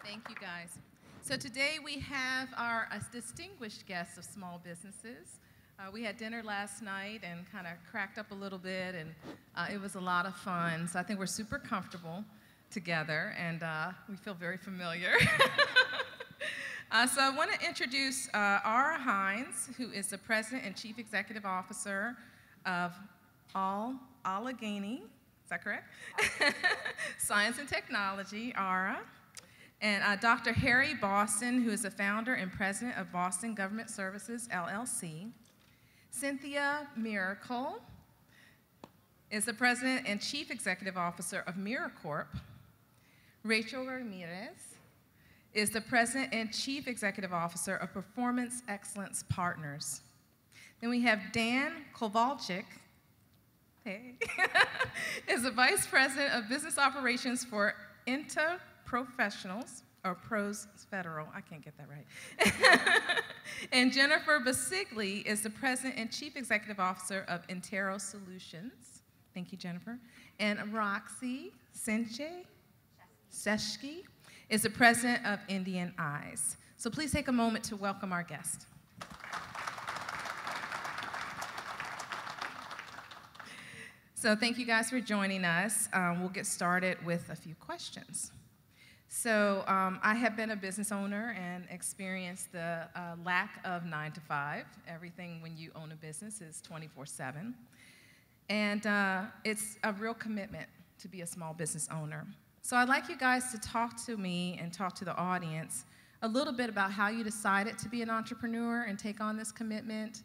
Thank you, guys. So today we have our distinguished guests of small businesses. We had dinner last night and kind of cracked up a little bit, and it was a lot of fun. So I think we're super comfortable together, and we feel very familiar. So I want to introduce Ara Hines, who is the President and Chief Executive Officer of Allegheny, is that correct? Science and Technology, Ara. And Dr. Harry Boston, who is the founder and president of Boston Government Services, LLC. Cynthia Miracle is the president and chief executive officer of MiraCorp. Rachel Ramirez is the president and chief executive officer of Performance Excellence Partners. Then we have Dan Kowalczyk, hey, is the vice president of business operations for Professionals, or Pros Federal, I can't get that right. And Jennifer Basigli is the president and chief executive officer of Intero Solutions. Thank you, Jennifer. And Roxy Seshki is the president of Indian Eyes. So please take a moment to welcome our guest. So thank you guys for joining us. We'll get started with a few questions. So I have been a business owner and experienced the lack of 9 to 5. Everything when you own a business is 24/7. And it's a real commitment to be a small business owner. So I'd like you guys to talk to me and talk to the audience a little bit about how you decided to be an entrepreneur and take on this commitment,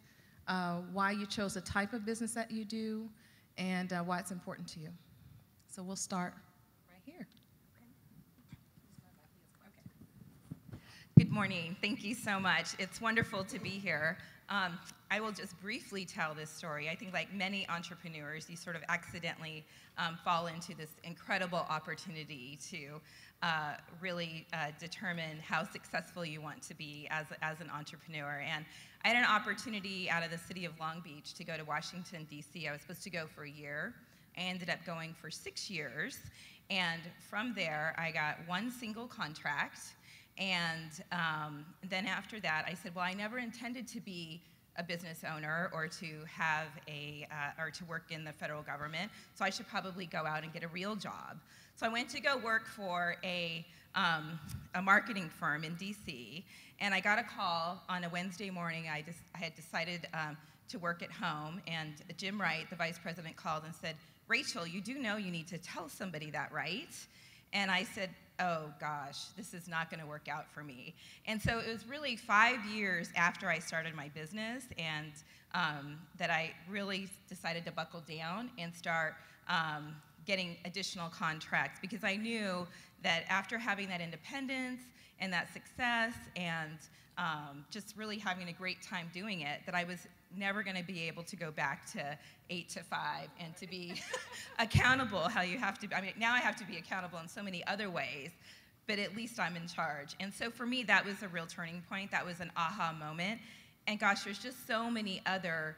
why you chose the type of business that you do, and why it's important to you. So we'll start right here. Good morning. Thank you so much. It's wonderful to be here. I will just briefly tell this story. I think like many entrepreneurs, you sort of accidentally fall into this incredible opportunity to really determine how successful you want to be as an entrepreneur. And I had an opportunity out of the city of Long Beach to go to Washington, D.C. I was supposed to go for a year. I ended up going for 6 years. And from there, I got one single contract. And then after that, I said, well, I never intended to be a business owner or to have or to work in the federal government, so I should probably go out and get a real job. So I went to go work for a marketing firm in DC, and I got a call on a Wednesday morning. I had decided to work at home, and Jim Wright, the vice president, called and said, Rachel, you do know you need to tell somebody that, right? And I said, oh gosh, this is not going to work out for me. And so it was really 5 years after I started my business and that I really decided to buckle down and start getting additional contracts, because I knew that after having that independence and that success and just really having a great time doing it, that I was never going to be able to go back to 8 to 5 and to be accountable how you have to. I mean, now I have to be accountable in so many other ways, but at least I'm in charge. And so for me, that was a real turning point. That was an aha moment. And gosh, there's just so many other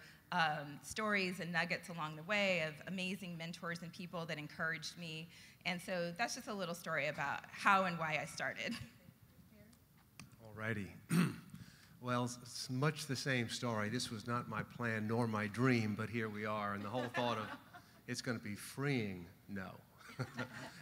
stories and nuggets along the way of amazing mentors and people that encouraged me. And so that's just a little story about how and why I started. All righty. Well, it's much the same story. This was not my plan nor my dream, but here we are. And the whole thought of it's going to be freeing, no.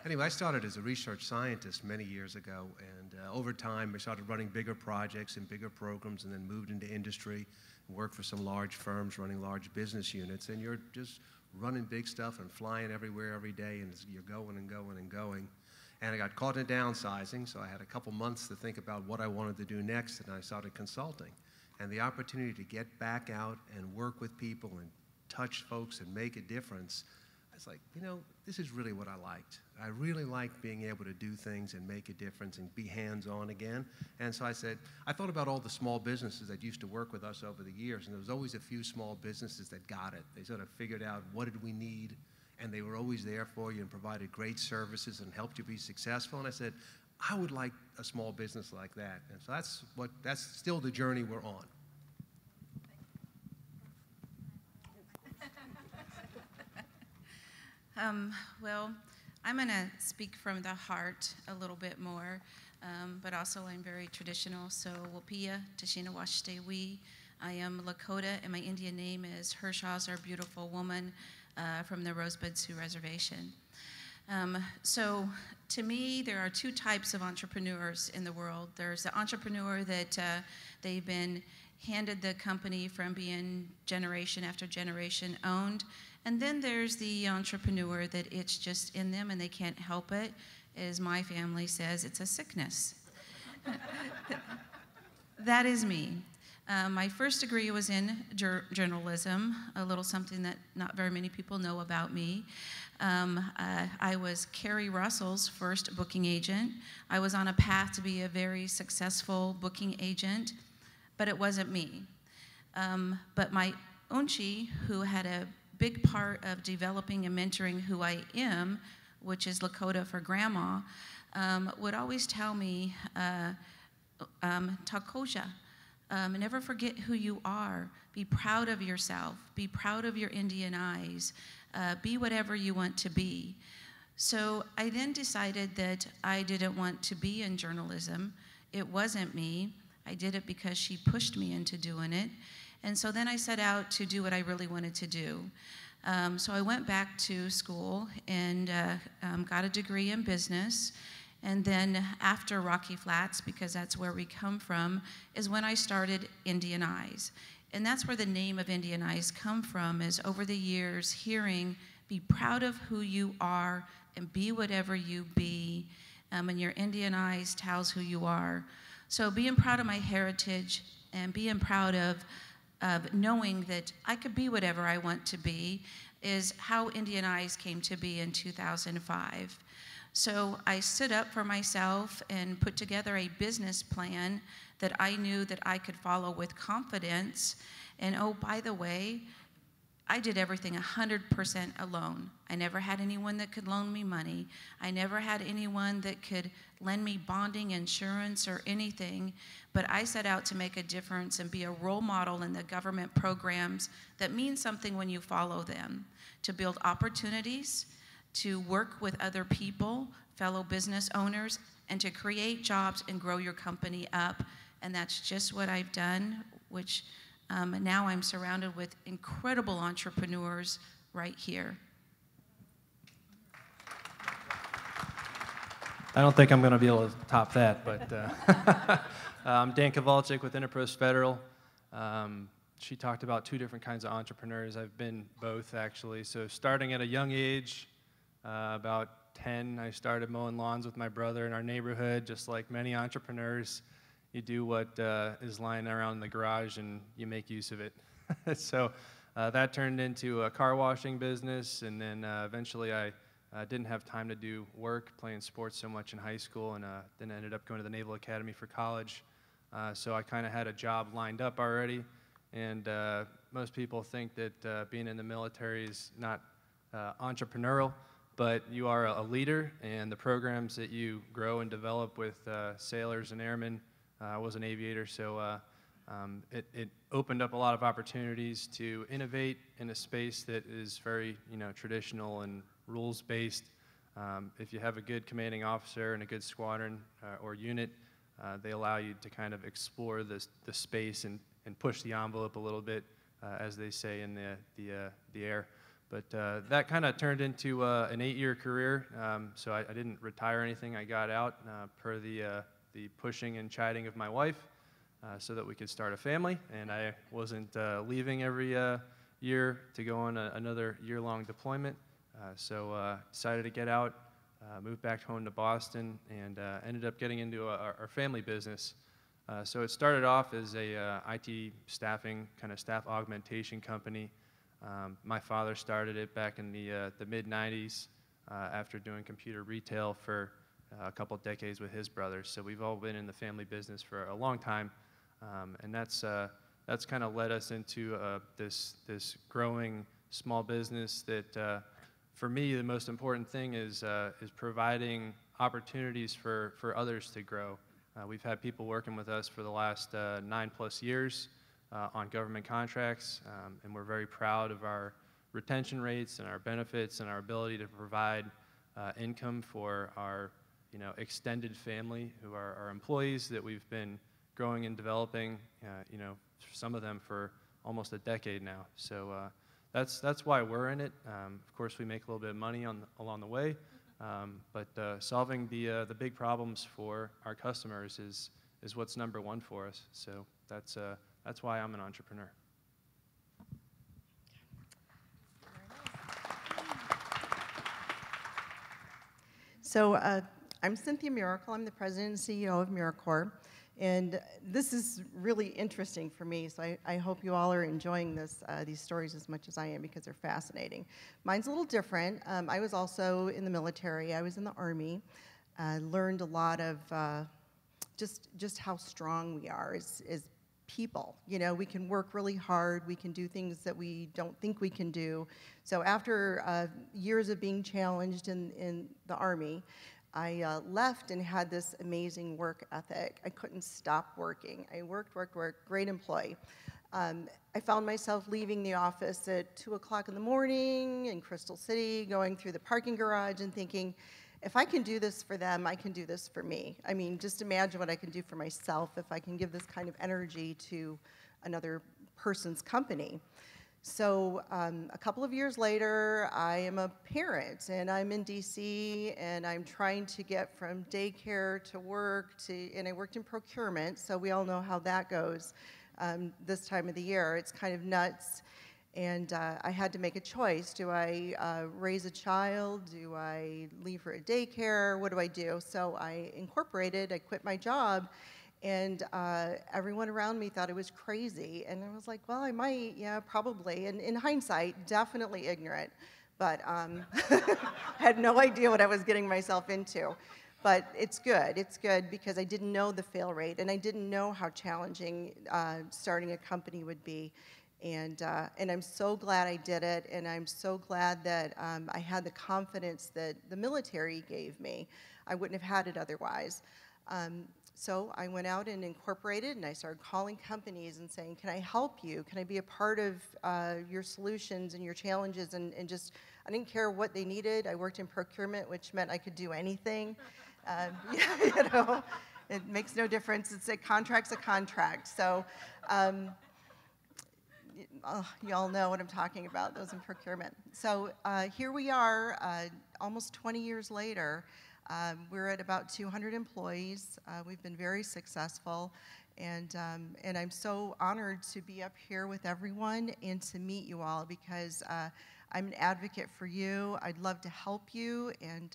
Anyway, I started as a research scientist many years ago, and over time I started running bigger projects and bigger programs, and then moved into industry and worked for some large firms running large business units. And you're just running big stuff and flying everywhere every day, and you're going and going and going. And I got caught in downsizing, so I had a couple months to think about what I wanted to do next, and I started consulting. And the opportunity to get back out and work with people and touch folks and make a difference, I was like, you know, this is really what I liked. I really liked being able to do things and make a difference and be hands-on again. And so I said, I thought about all the small businesses that used to work with us over the years, and there was always a few small businesses that got it. They sort of figured out what did we need, and they were always there for you and provided great services and helped you be successful. And I said, I would like a small business like that. And so that's still the journey we're on. Well, I'm going to speak from the heart a little bit more, but also I'm very traditional. So, Wapia, Tashina Washte. I am Lakota, and my Indian name is Hershaw's Our Beautiful Woman from the Rosebud Sioux Reservation. So, to me, there are two types of entrepreneurs in the world. There's the entrepreneur that they've been handed the company from being generation after generation owned. And then there's the entrepreneur that it's just in them and they can't help it. As my family says, it's a sickness. That is me. My first degree was in journalism, a little something that not very many people know about me. I was Carrie Russell's first booking agent. I was on a path to be a very successful booking agent, but it wasn't me. But my unchi, who had a big part of developing and mentoring who I am, which is Lakota for grandma, would always tell me, Takoja, never forget who you are. Be proud of yourself. Be proud of your Indian eyes. Be whatever you want to be. So I then decided that I didn't want to be in journalism. It wasn't me. I did it because she pushed me into doing it. And so then I set out to do what I really wanted to do. So I went back to school and got a degree in business. And then after Rocky Flats, because that's where we come from, is when I started Indian Eyes. And that's where the name of Indian Eyes come from, is over the years hearing, be proud of who you are and be whatever you be. And your Indian Eyes tells who you are. So being proud of my heritage and being proud of knowing that I could be whatever I want to be is how Indian Eyes came to be in 2005. So I stood up for myself and put together a business plan that I knew that I could follow with confidence. And oh, by the way, I did everything 100% alone. I never had anyone that could loan me money. I never had anyone that could lend me bonding, insurance, or anything. But I set out to make a difference and be a role model in the government programs that mean something when you follow them, to build opportunities, to work with other people, fellow business owners, and to create jobs and grow your company up. And that's just what I've done, which now I'm surrounded with incredible entrepreneurs right here. I don't think I'm going to be able to top that, but I'm Dan Kowalczyk with Interpost Federal. She talked about two different kinds of entrepreneurs. I've been both, actually. So starting at a young age, about 10, I started mowing lawns with my brother in our neighborhood, just like many entrepreneurs. You do what is lying around in the garage and you make use of it. So that turned into a car washing business, and then eventually I didn't have time to do work, playing sports so much in high school, and then ended up going to the Naval Academy for college. So I kind of had a job lined up already, and most people think that being in the military is not entrepreneurial, but you are a leader, and the programs that you grow and develop with sailors and airmen. I was an aviator, so it opened up a lot of opportunities to innovate in a space that is very, traditional and rules-based. If you have a good commanding officer and a good squadron or unit, they allow you to kind of explore the space and push the envelope a little bit, as they say in the air. But that kind of turned into an 8-year career. So I didn't retire or anything. I got out per the pushing and chiding of my wife so that we could start a family. And I wasn't leaving every year to go on another year-long deployment. So decided to get out, moved back home to Boston, and ended up getting into our family business. So it started off as a IT staffing, kind of staff augmentation company. My father started it back in the mid-'90s after doing computer retail for a couple of decades with his brothers. So we've all been in the family business for a long time, and that's kind of led us into this growing small business that, for me, the most important thing is providing opportunities for others to grow. We've had people working with us for the last 9+ years on government contracts, and we're very proud of our retention rates and our benefits and our ability to provide income for our extended family, who are our employees that we've been growing and developing, some of them for almost a decade now. So that's why we're in it. Of course, we make a little bit of money along the way, but solving the big problems for our customers is what's number one for us. So that's why I'm an entrepreneur. So I'm Cynthia Miracle. I'm the president and CEO of MiraCorp. And this is really interesting for me, so I hope you all are enjoying these stories as much as I am, because they're fascinating. Mine's a little different. I was also in the military. I was in the Army. Learned a lot of just how strong we are as people. We can work really hard. We can do things that we don't think we can do. So after years of being challenged in the Army, I left and had this amazing work ethic. I couldn't stop working. I worked, great employee. I found myself leaving the office at 2 o'clock in the morning in Crystal City, going through the parking garage and thinking, if I can do this for them, I can do this for me. I mean, just imagine what I can do for myself if I can give this kind of energy to another person's company. So a couple of years later, I am a parent, and I'm in DC, and I'm trying to get from daycare to work, and I worked in procurement, so we all know how that goes this time of the year. It's kind of nuts, and I had to make a choice. Do I raise a child? Do I leave for a daycare? What do I do? So I quit my job, and everyone around me thought I was crazy. And I was like, well, I might, yeah, probably. And in hindsight, definitely ignorant. But had no idea what I was getting myself into. But it's good. It's good because I didn't know the fail rate, and I didn't know how challenging starting a company would be. And I'm so glad I did it, and I'm so glad that I had the confidence that the military gave me. I wouldn't have had it otherwise. So I went out and incorporated, and I started calling companies and saying, can I help you? Can I be a part of your solutions and your challenges? And just, I didn't care what they needed. I worked in procurement, which meant I could do anything. It makes no difference. It's a contract's a contract. So you all know what I'm talking about, those in procurement. So here we are, almost 20 years later. We're at about 200 employees. We've been very successful, and I'm so honored to be up here with everyone and to meet you all, because I'm an advocate for you. I'd love to help you, and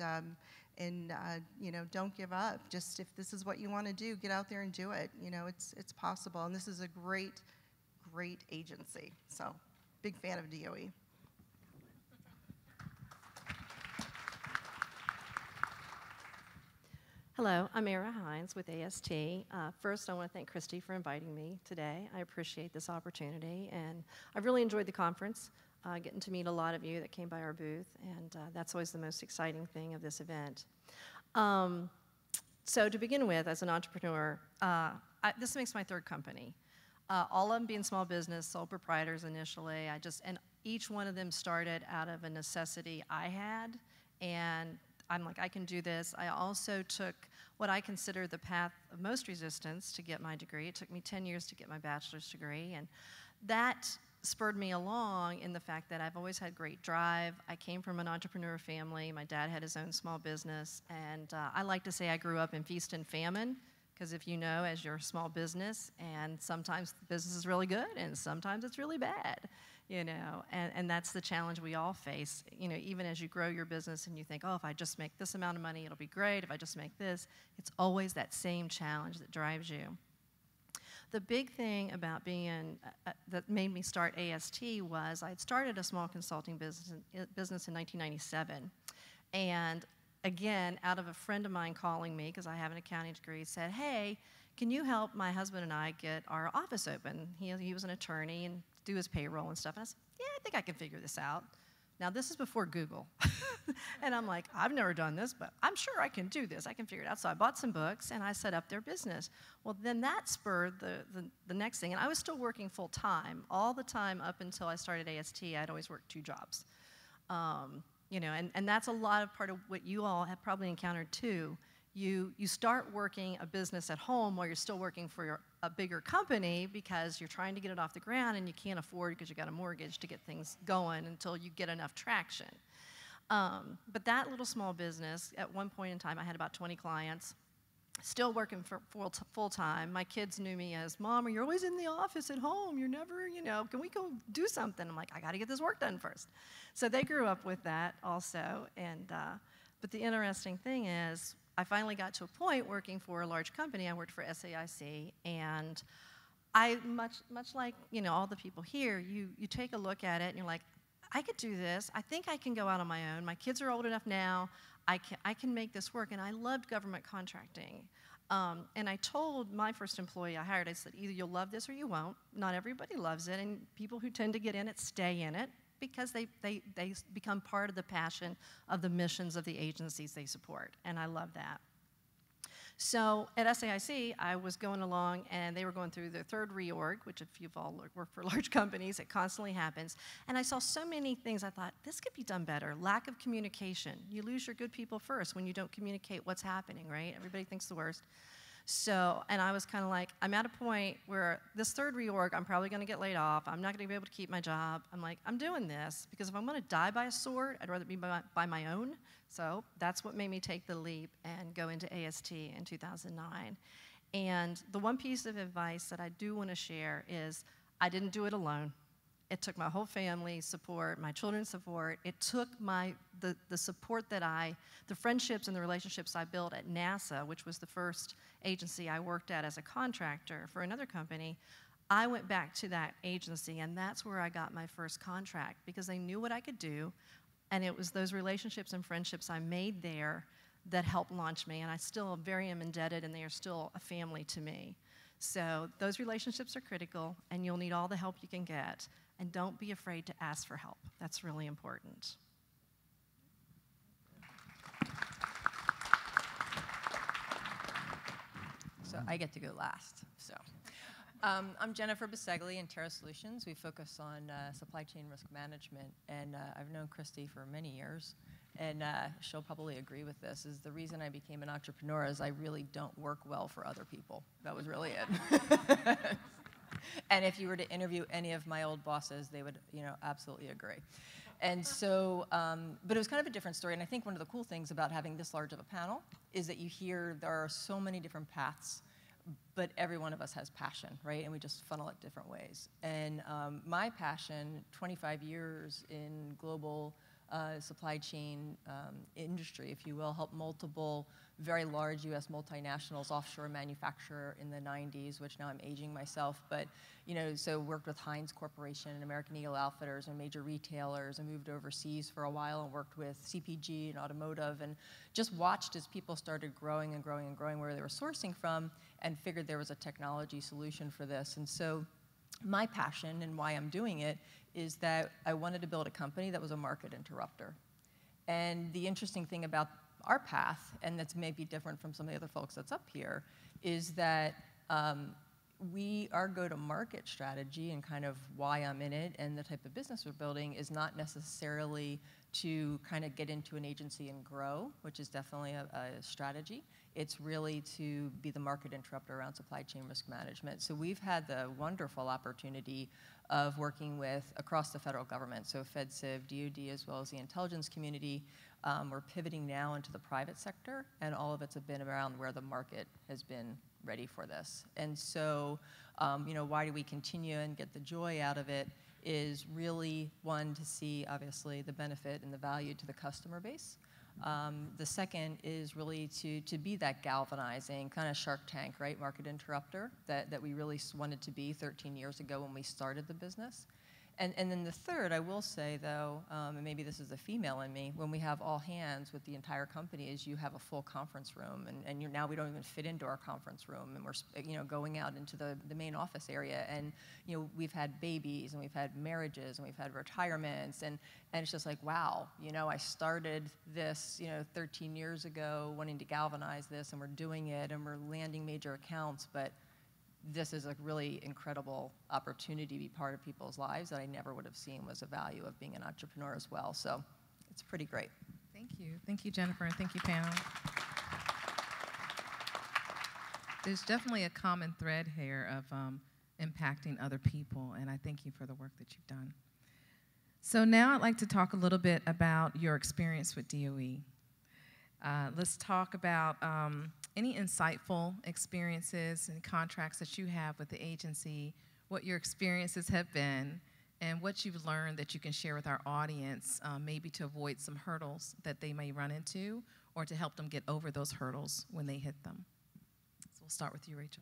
don't give up. Just if this is what you want to do, get out there and do it. It's possible, and this is a great agency. So, big fan of DOE. Hello, I'm Era Hines with AST. First, I want to thank Christy for inviting me today. I appreciate this opportunity, and I've really enjoyed the conference, getting to meet a lot of you that came by our booth, and that's always the most exciting thing of this event. So to begin with, as an entrepreneur, this makes my third company. All of them being small business, sole proprietors initially. And each one of them started out of a necessity I had, and I'm like, I can do this. I also took what I consider the path of most resistance to get my degree. It took me 10 years to get my bachelor's degree, and that spurred me along in the fact that I've always had great drive. I came from an entrepreneur family. My dad had his own small business, and I like to say I grew up in feast and famine, because if you know, as you're a small business, and sometimes the business is really good, and sometimes it's really bad. And that's the challenge we all face. Even as you grow your business and you think, oh, if I just make this amount of money, it'll be great. If I just make this, it's always that same challenge that drives you. The big thing about that made me start AST was I'd started a small consulting business in 1997. And again, out of a friend of mine calling me, because I have an accounting degree, said, hey, can you help my husband and I get our office open? He was an attorney and do his payroll and stuff. And I said, yeah, I think I can figure this out. Now, this is before Google. And I'm like, I've never done this, but I'm sure I can do this. I can figure it out. So I bought some books, and I set up their business. Well, then that spurred the next thing. And I was still working full-time. All the time up until I started AST, I'd always worked 2 jobs. You know, and that's a lot of part of what you all have probably encountered too. You start working a business at home while you're still working for a bigger company because you're trying to get it off the ground and you can't afford, because you got a mortgage, to get things going until you get enough traction. But that little small business, at one point in time, I had about 20 clients, still working for full time. My kids knew me as, Mom, you're always in the office at home. You're never, you know, can we go do something? I'm like, I got to get this work done first. So they grew up with that also. And but the interesting thing is, I finally got to a point working for a large company. I worked for SAIC, and I, much like, you know, all the people here, you take a look at it and you're like, I could do this. I think I can go out on my own. My kids are old enough now. I can make this work. And I loved government contracting. And I told my first employee I hired, I said, either you'll love this or you won't. Not everybody loves it. And people who tend to get in it stay in it because they become part of the passion of the missions of the agencies they support. And I love that. So at SAIC, I was going along, and they were going through their third reorg, which if you've all worked for large companies, it constantly happens. And I saw so many things, I thought, this could be done better. Lack of communication. You lose your good people first when you don't communicate what's happening, right? Everybody thinks the worst. So, and I was kind of like, I'm at a point where this third reorg, I'm probably going to get laid off. I'm not going to be able to keep my job. I'm like, I'm doing this because if I'm going to die by a sword, I'd rather be by my own. So that's what made me take the leap and go into AST in 2009. And the one piece of advice that I do want to share is I didn't do it alone. It took my whole family support, my children's support. It took the support that the friendships and the relationships I built at NASA, which was the first agency I worked at as a contractor for another company. I went back to that agency, and that's where I got my first contract because they knew what I could do, and it was those relationships and friendships I made there that helped launch me, and I still very am indebted, and they are still a family to me. So those relationships are critical, and you'll need all the help you can get. And don't be afraid to ask for help. That's really important. So I get to go last. So I'm Jennifer Bisegli in Terra Solutions. We focus on supply chain risk management, and I've known Christy for many years, and she'll probably agree with this, is the reason I became an entrepreneur is I really don't work well for other people. That was really it. And if you were to interview any of my old bosses, they would, you know, absolutely agree. And so, but it was kind of a different story. And I think one of the cool things about having this large of a panel is that you hear there are so many different paths, but every one of us has passion, right? And we just funnel it different ways. And my passion, 25 years in global supply chain industry, if you will, helped multiple very large U.S. multinationals offshore manufacture in the 90s, which now I'm aging myself, but, you know, so worked with Heinz Corporation and American Eagle Outfitters and major retailers, and moved overseas for a while and worked with CPG and automotive, and just watched as people started growing and growing and growing where they were sourcing from, and figured there was a technology solution for this. And so my passion and why I'm doing it is that I wanted to build a company that was a market interrupter. And the interesting thing about our path, and that's maybe different from some of the other folks that's up here, is that our go-to-market strategy and kind of why I'm in it and the type of business we're building is not necessarily to kind of get into an agency and grow, which is definitely a strategy. It's really to be the market interrupter around supply chain risk management. So we've had the wonderful opportunity of working with across the federal government, so FedCiv, DOD, as well as the intelligence community. We're pivoting now into the private sector, and all of it's been around where the market has been ready for this. And so, you know, why do we continue and get the joy out of it is really, one, to see, obviously, the benefit and the value to the customer base. The second is really to be that galvanizing kind of Shark Tank, right, market interrupter that we really wanted to be 13 years ago when we started the business. And then the third, I will say, though, and maybe this is the female in me, when we have all hands with the entire company, is you have a full conference room, and now we don't even fit into our conference room, and we're, you know, going out into the main office area, and, you know, we've had babies, and we've had marriages, and we've had retirements, and it's just like, wow, you know, I started this, you know, 13 years ago wanting to galvanize this, and we're doing it, and we're landing major accounts, but this is a really incredible opportunity to be part of people's lives that I never would have seen was a value of being an entrepreneur as well. So it's pretty great. Thank you. Thank you, Jennifer, and thank you, panel. There's definitely a common thread here of impacting other people, and I thank you for the work that you've done. So now I'd like to talk a little bit about your experience with DOE. Let's talk about any insightful experiences and contracts that you have with the agency, what your experiences have been, and what you've learned that you can share with our audience, maybe to avoid some hurdles that they may run into or to help them get over those hurdles when they hit them. So we'll start with you, Rachel.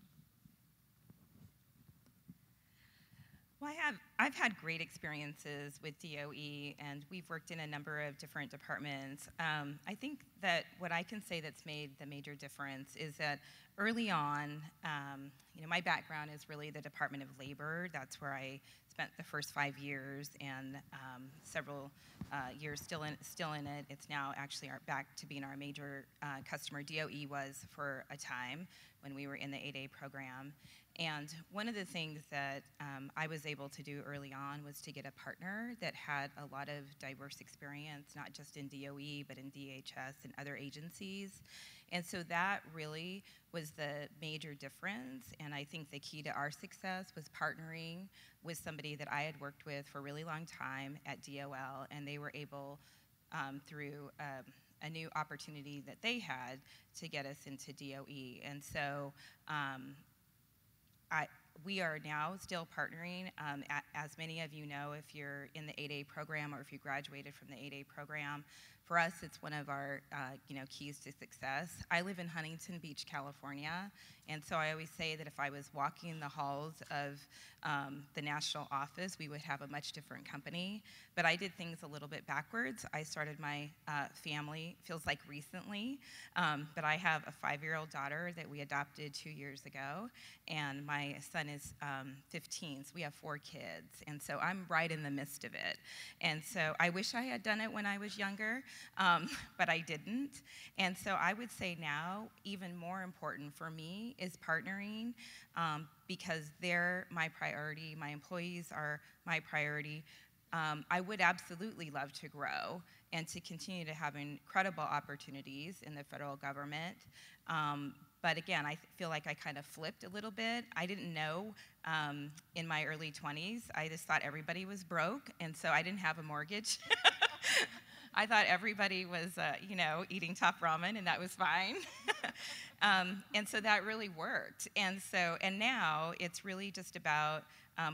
Well, I've had great experiences with DOE, and we've worked in a number of different departments. I think that what I can say that's made the major difference is that early on, my background is really the Department of Labor. That's where I spent the first 5 years and several years still in it. It's now actually back to being our major customer. DOE was for a time when we were in the 8A program. And one of the things that I was able to do early on was to get a partner that had a lot of diverse experience, not just in DOE, but in DHS and other agencies. And so that really was the major difference. And I think the key to our success was partnering with somebody that I had worked with for a really long time at DOL, and they were able, through a new opportunity that they had, to get us into DOE. And so we are now still partnering. As many of you know, if you're in the 8A program or if you graduated from the 8A program, for us, it's one of our keys to success. I live in Huntington Beach, California, and so I always say that if I was walking the halls of the national office, we would have a much different company. But I did things a little bit backwards. I started my family, feels like recently, but I have a 5-year-old daughter that we adopted 2 years ago, and my son is 15, so we have 4 kids, and so I'm right in the midst of it. And so I wish I had done it when I was younger, but I didn't. And so I would say now, even more important for me is partnering, because they're my priority, my employees are my priority. I would absolutely love to grow and to continue to have incredible opportunities in the federal government. But again, I feel like I kind of flipped a little bit. I didn't know in my early 20s. I just thought everybody was broke, and so I didn't have a mortgage. I thought everybody was, eating top ramen, and that was fine. And so that really worked. And now it's really just about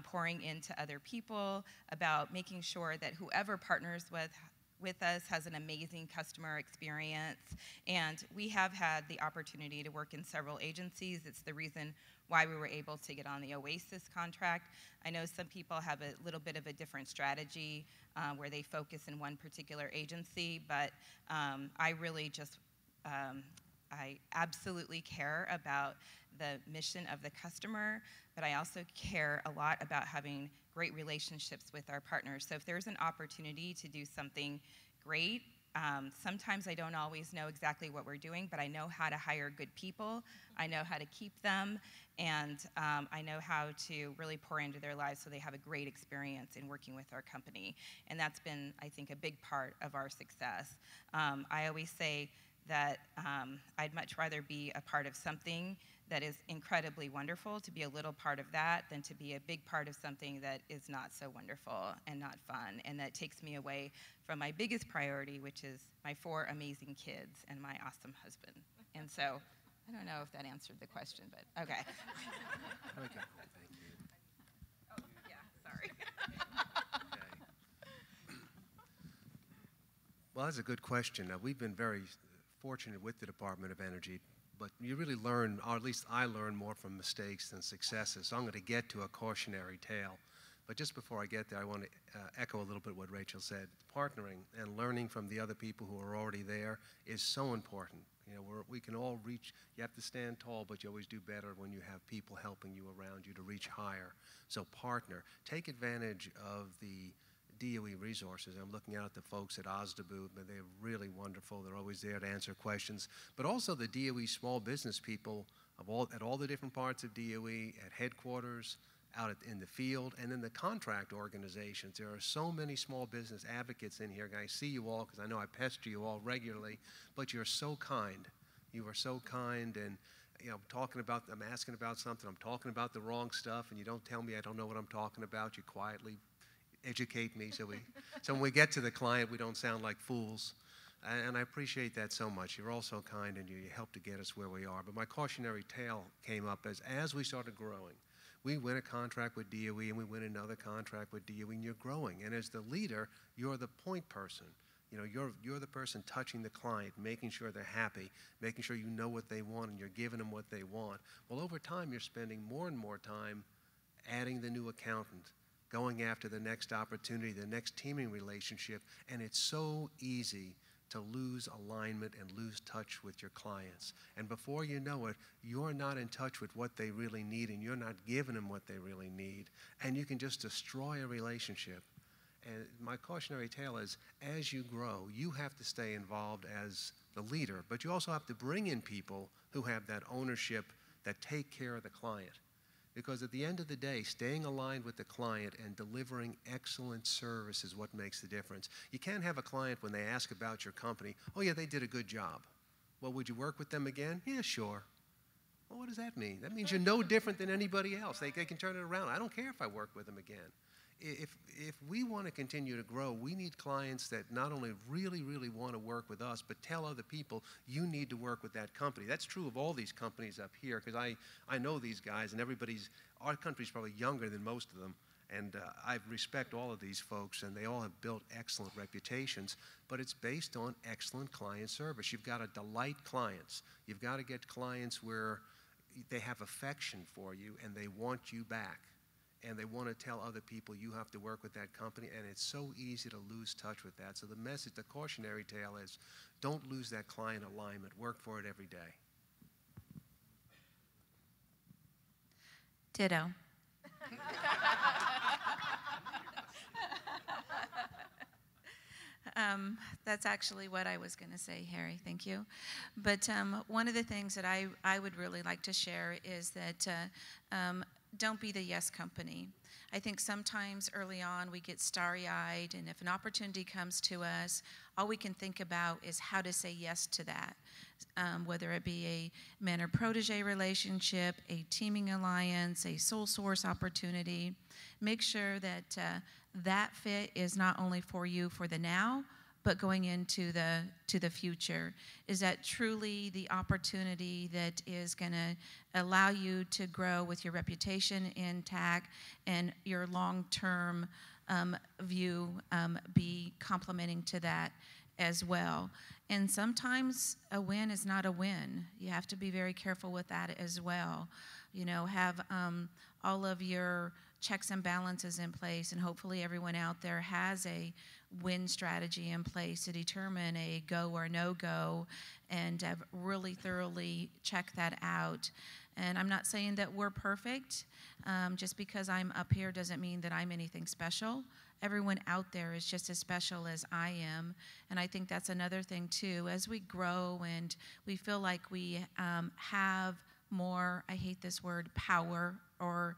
pouring into other people, about making sure that whoever partners with us has an amazing customer experience. And we have had the opportunity to work in several agencies. It's the reason why we were able to get on the OASIS contract. I know some people have a little bit of a different strategy where they focus in one particular agency, but I really just, I absolutely care about the mission of the customer, but I also care a lot about having great relationships with our partners. So if there's an opportunity to do something great, sometimes I don't always know exactly what we're doing, but I know how to hire good people, I know how to keep them, and I know how to really pour into their lives so they have a great experience in working with our company. And that's been, I think, a big part of our success. I always say that I'd much rather be a part of something that is incredibly wonderful, to be a little part of that, than to be a big part of something that is not so wonderful and not fun, and that takes me away from my biggest priority, which is my 4 amazing kids and my awesome husband. And so, I don't know if that answered the question, but okay. Okay, thank you. Oh, yeah, sorry. Okay. Well, that's a good question. We've been very fortunate with the Department of Energy, but you really learn, or at least I learn, more from mistakes than successes. So I'm going to get to a cautionary tale. But just before I get there, I want to echo a little bit what Rachel said. Partnering and learning from the other people who are already there is so important. We can all reach, you have to stand tall, but you always do better when you have people helping you around you to reach higher. So partner. Take advantage of the DOE resources. I'm looking out at the folks at OSDBU, but they're really wonderful. They're always there to answer questions. But also the DOE small business people at all the different parts of DOE, at headquarters, in the field, and in the contract organizations. There are so many small business advocates in here, and I see you all because I know I pester you all regularly, but you're so kind. You are so kind, and I'm asking about something, I'm talking about the wrong stuff, and you don't tell me I don't know what I'm talking about. You quietly educate me so when we get to the client, we don't sound like fools. And I appreciate that so much. You're all so kind, and you help to get us where we are. But my cautionary tale came up as we started growing. We win a contract with DOE, and we win another contract with DOE, and you're growing. And as the leader, you're the point person. You're the person touching the client, making sure they're happy, making sure you know what they want, and you're giving them what they want. Well, over time, you're spending more and more time adding the new accountant, going after the next opportunity, the next teaming relationship, and it's so easy to lose alignment and lose touch with your clients. And before you know it, you're not in touch with what they really need, and you're not giving them what they really need, and you can just destroy a relationship. And my cautionary tale is, as you grow, you have to stay involved as the leader, but you also have to bring in people who have that ownership, that take care of the client. Because at the end of the day, staying aligned with the client and delivering excellent service is what makes the difference. You can't have a client when they ask about your company, oh yeah, they did a good job. Well, would you work with them again? Yeah, sure. Well, what does that mean? That means you're no different than anybody else. They can turn it around. I don't care if I work with them again. If we want to continue to grow, we need clients that not only really, really want to work with us, but tell other people, you need to work with that company. That's true of all these companies up here, because I know these guys, and our country's probably younger than most of them, and I respect all of these folks, and they all have built excellent reputations, but it's based on excellent client service. You've got to delight clients. You've got to get clients where they have affection for you, and they want you back. And they want to tell other people you have to work with that company, and it's so easy to lose touch with that. So the message, the cautionary tale is, don't lose that client alignment. Work for it every day. Ditto. That's actually what I was going to say, Harry. Thank you. But one of the things that I would really like to share is that don't be the yes company. I think sometimes early on we get starry-eyed, and if an opportunity comes to us, all we can think about is how to say yes to that, whether it be a mentor-protege relationship, a teaming alliance, a sole source opportunity. Make sure that that fit is not only for you for the now, but going into the future. Is that truly the opportunity that is going to allow you to grow with your reputation intact and your long-term view be complementing to that as well? And sometimes a win is not a win. You have to be very careful with that as well. Have all of your checks and balances in place, and hopefully everyone out there has a win strategy in place to determine a go or no-go, and really thoroughly check that out. And I'm not saying that we're perfect. Just because I'm up here doesn't mean that I'm anything special. Everyone out there is just as special as I am. And I think that's another thing too. As we grow and we feel like we have more, I hate this word, power or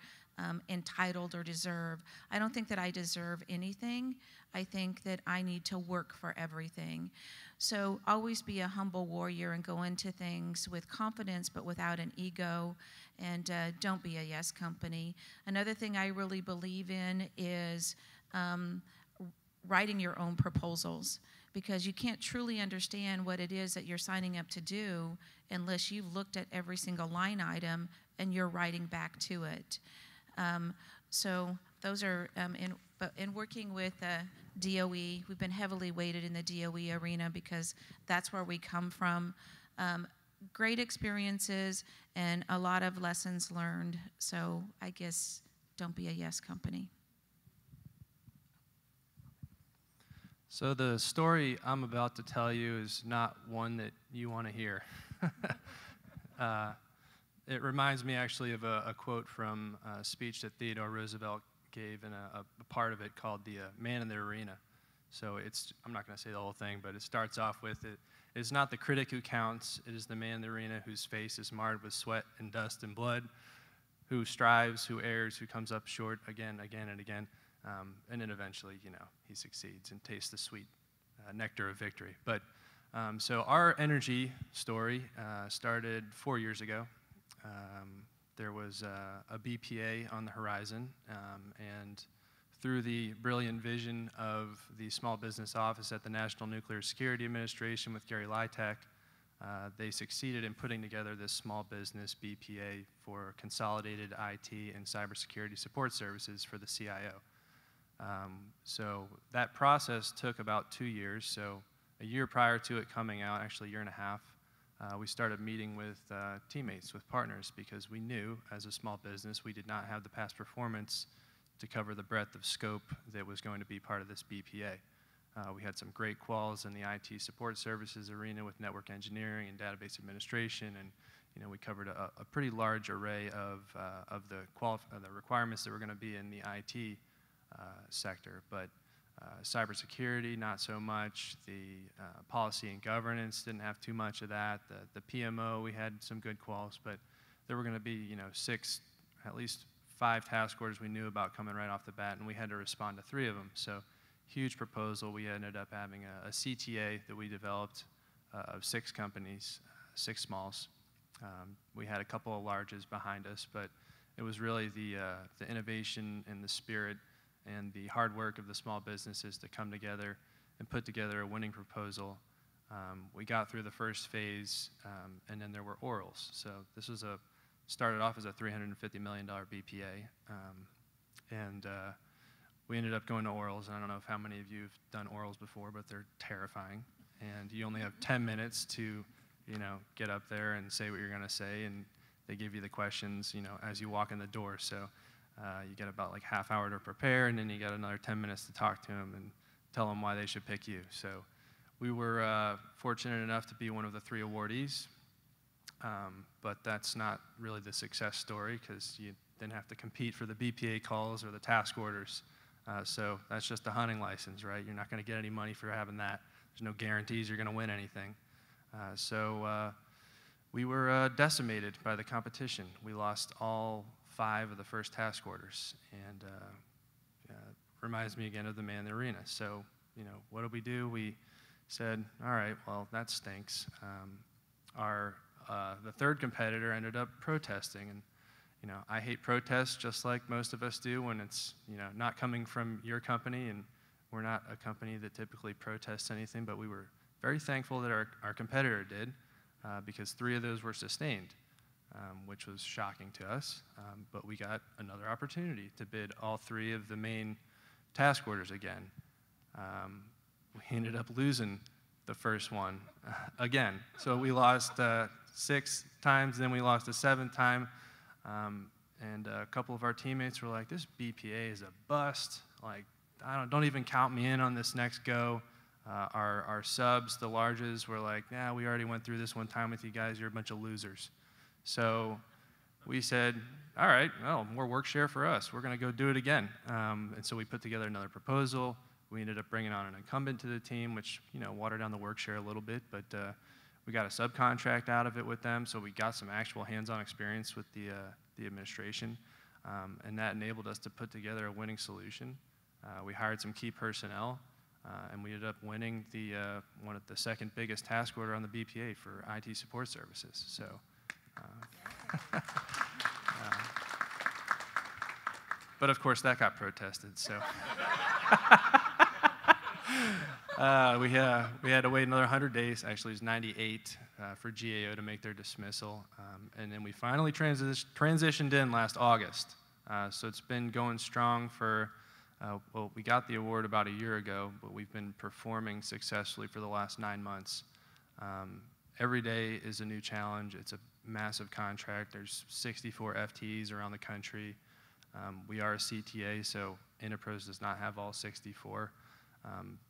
entitled or deserve. I don't think that I deserve anything. I think that I need to work for everything. So always be a humble warrior and go into things with confidence but without an ego, and don't be a yes company. Another thing I really believe in is writing your own proposals, because you can't truly understand what it is that you're signing up to do unless you've looked at every single line item and you're writing back to it. So those are, in working with DOE, we've been heavily weighted in the DOE arena because that's where we come from. Great experiences and a lot of lessons learned. So I guess don't be a yes company. So the story I'm about to tell you is not one that you want to hear. It reminds me actually of a quote from a speech that Theodore Roosevelt gave in a part of it called the Man in the Arena. So I'm not going to say the whole thing, but it starts off with it is not the critic who counts, it is the man in the arena whose face is marred with sweat and dust and blood, who strives, who errs, who comes up short again, and again, and then eventually, he succeeds and tastes the sweet nectar of victory. But so our energy story started 4 years ago. There was a BPA on the horizon, and through the brilliant vision of the Small Business Office at the National Nuclear Security Administration with Gary Lytek, they succeeded in putting together this small business BPA for consolidated IT and cybersecurity support services for the CIO. So that process took about 2 years. So a year prior to it coming out, actually a year and a half, we started meeting with teammates, with partners, because we knew as a small business we did not have the past performance to cover the breadth of scope that was going to be part of this BPA. We had some great quals in the IT support services arena with network engineering and database administration, and we covered a pretty large array of the requirements that were going to be in the IT sector. But cybersecurity, not so much. The policy and governance didn't have too much of that. The PMO, we had some good quals, but there were going to be at least 5 task orders we knew about coming right off the bat, and we had to respond to 3 of them. So huge proposal. We ended up having a CTA that we developed of 6 companies, 6 smalls. We had a couple of larges behind us, but it was really the innovation and the spirit and the hard work of the small businesses to come together and put together a winning proposal. We got through the first phase, and then there were orals. So this was started off as a $350 million BPA, and we ended up going to orals. And I don't know how many of you have done orals before, but they're terrifying. And you only have 10 minutes to, get up there and say what you're going to say, and they give you the questions, as you walk in the door. So you get about like half hour to prepare, and then you got another 10 minutes to talk to them and tell them why they should pick you. So we were fortunate enough to be one of the 3 awardees, but that's not really the success story, because you didn't have to compete for the BPA calls or the task orders. So that's just a hunting license, right? You're not going to get any money for having that. There's no guarantees you're going to win anything. So we were decimated by the competition. We lost all 5 of the first task orders, and reminds me again of the man in the arena. So, what do? We said, all right, well, that stinks. The 3rd competitor ended up protesting, and I hate protests just like most of us do when it's not coming from your company, and we're not a company that typically protests anything, but we were very thankful that our competitor did, because 3 of those were sustained, which was shocking to us, but we got another opportunity to bid all 3 of the main task orders again. We ended up losing the first one again. So we lost 6 times, then we lost a 7th time, and a couple of our teammates were like, this BPA is a bust. Like, don't even count me in on this next go. Our subs, the larges, were like, yeah, we already went through this one time with you guys. You're a bunch of losers. So we said, all right, well, more work share for us. We're going to go do it again. And so we put together another proposal. We ended up bringing on an incumbent to the team, which watered down the work share a little bit, but we got a subcontract out of it with them, so we got some actual hands-on experience with the administration, and that enabled us to put together a winning solution. We hired some key personnel, and we ended up winning the 2nd biggest task order on the BPA for IT support services. So. But of course that got protested, so we had to wait another 100 days. Actually, it was 98 for GAO to make their dismissal, and then we finally transitioned in last August. So it's been going strong for, well, we got the award about a year ago, but we've been performing successfully for the last 9 months. Every day is a new challenge. It's a massive contract. There's 64 FTEs around the country. We are a CTA, so Interpros does not have all 64.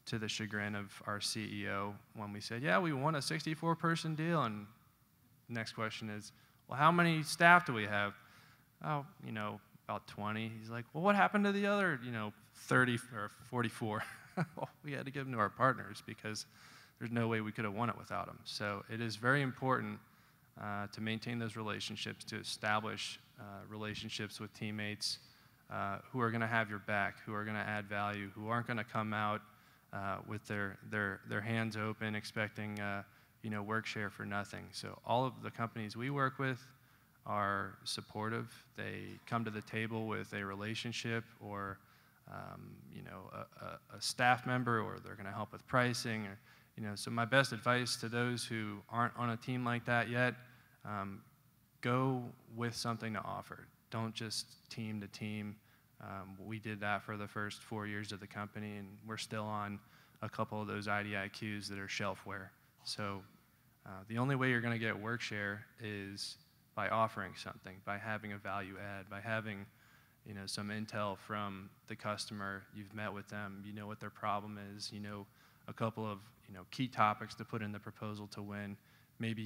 To the chagrin of our CEO, when we said, yeah, we won a 64-person deal, and the next question is, well, how many staff do we have? Oh, about 20. He's like, well, what happened to the other, 30 or 44? Well, we had to give them to our partners because there's no way we could have won it without them. So it is very important to maintain those relationships, to establish relationships with teammates who are going to have your back, who are going to add value, who aren't going to come out with their hands open expecting work share for nothing. So all of the companies we work with are supportive. They come to the table with a relationship or a staff member, or they're going to help with pricing. Or, so my best advice to those who aren't on a team like that yet, go with something to offer. Don't just team to team. We did that for the first 4 years of the company, and we're still on a couple of those IDIQs that are shelfware. So the only way you're going to get work share is by offering something, by having a value add, by having some intel from the customer. You've met with them, you know what their problem is, you know a couple of key topics to put in the proposal to win. Maybe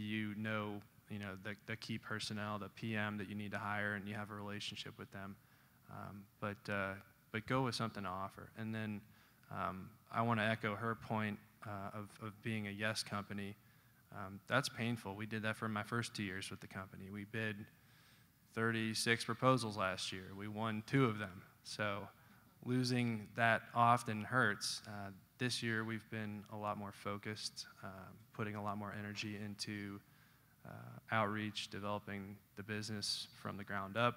the key personnel, the PM that you need to hire, and you have a relationship with them. But go with something to offer. And then I want to echo her point of being a yes company. That's painful. We did that for my first 2 years with the company. We bid 36 proposals last year. We won 2 of them. So losing that often hurts. This year we've been a lot more focused, putting a lot more energy into outreach, developing the business from the ground up.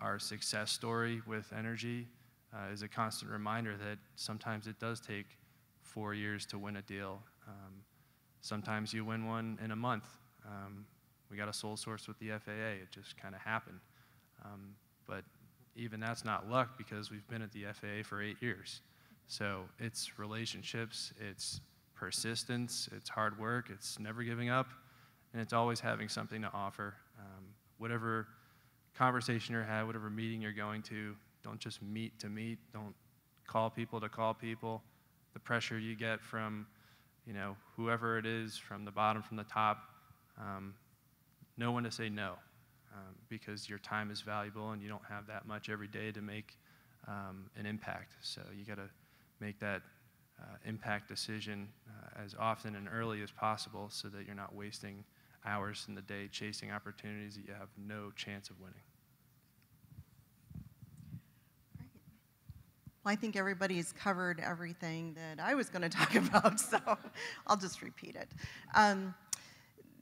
Our success story with energy is a constant reminder that sometimes it does take 4 years to win a deal. Sometimes you win one in a month. We got a sole source with the FAA. It just kind of happened. But even that's not luck, because we've been at the FAA for 8 years. So it's relationships, it's persistence, it's hard work, it's never giving up, and it's always having something to offer. Whatever conversation you're having, whatever meeting you're going to, don't just meet to meet. Don't call people to call people. The pressure you get from whoever it is, from the bottom, from the top, know when to say no, because your time is valuable and you don't have that much every day to make an impact. So you got to make that impact decision as often and early as possible, so that you're not wasting hours in the day chasing opportunities that you have no chance of winning. Well, I think everybody's covered everything that I was going to talk about, so I'll just repeat it.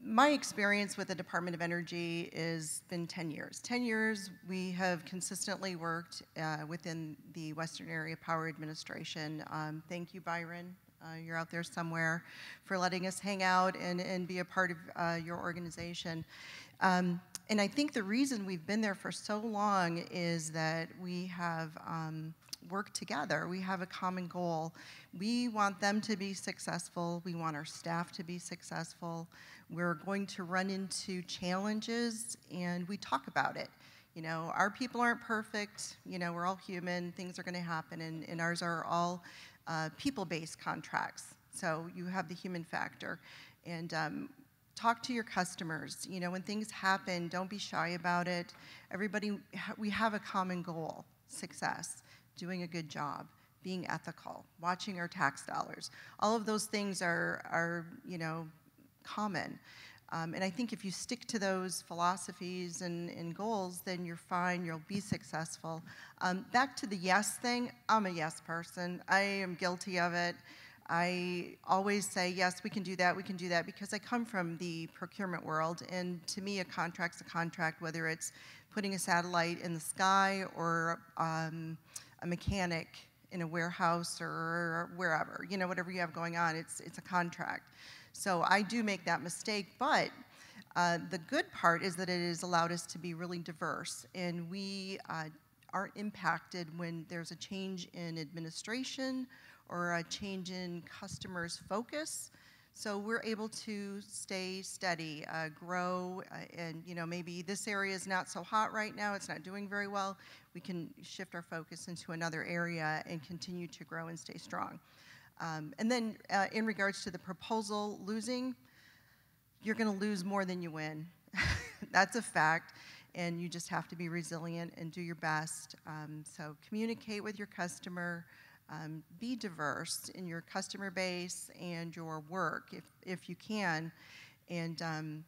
My experience with the Department of Energy has been 10 years. 10 years we have consistently worked within the Western Area Power Administration. Thank you, Byron. You're out there somewhere, for letting us hang out and be a part of your organization. And I think the reason we've been there for so long is that we have worked together. We have a common goal. We want them to be successful. We want our staff to be successful. We're going to run into challenges, and we talk about it. Our people aren't perfect. We're all human. Things are going to happen, and ours are all people-based contracts. So you have the human factor. And talk to your customers. When things happen, don't be shy about it. We have a common goal: success, doing a good job, being ethical, watching our tax dollars. All of those things are common. And I think if you stick to those philosophies and goals, then you're fine, you'll be successful. Back to the yes thing, I'm a yes person. I am guilty of it. I always say, yes, we can do that, because I come from the procurement world, and to me, a contract's a contract, whether it's putting a satellite in the sky or a mechanic in a warehouse or wherever, whatever you have going on, it's a contract. So I do make that mistake, but the good part is that it has allowed us to be really diverse, and we aren't impacted when there's a change in administration or a change in customers' focus. So we're able to stay steady, grow, and maybe this area is not so hot right now, it's not doing very well. We can shift our focus into another area and continue to grow and stay strong. And then in regards to the proposal losing, you're going to lose more than you win. That's a fact, and you just have to be resilient and do your best. So communicate with your customer. Be diverse in your customer base and your work if you can, and don't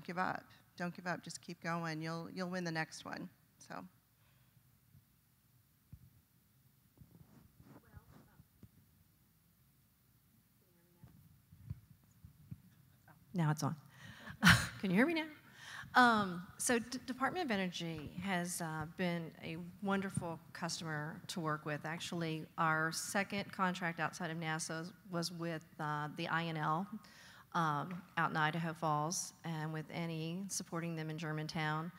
give up. Don't give up. Just keep going. You'll win the next one. So. Now it's on. Can you hear me now? So Department of Energy has been a wonderful customer to work with. Actually, our second contract outside of NASA was with the INL out in Idaho Falls, and with NE supporting them in Germantown.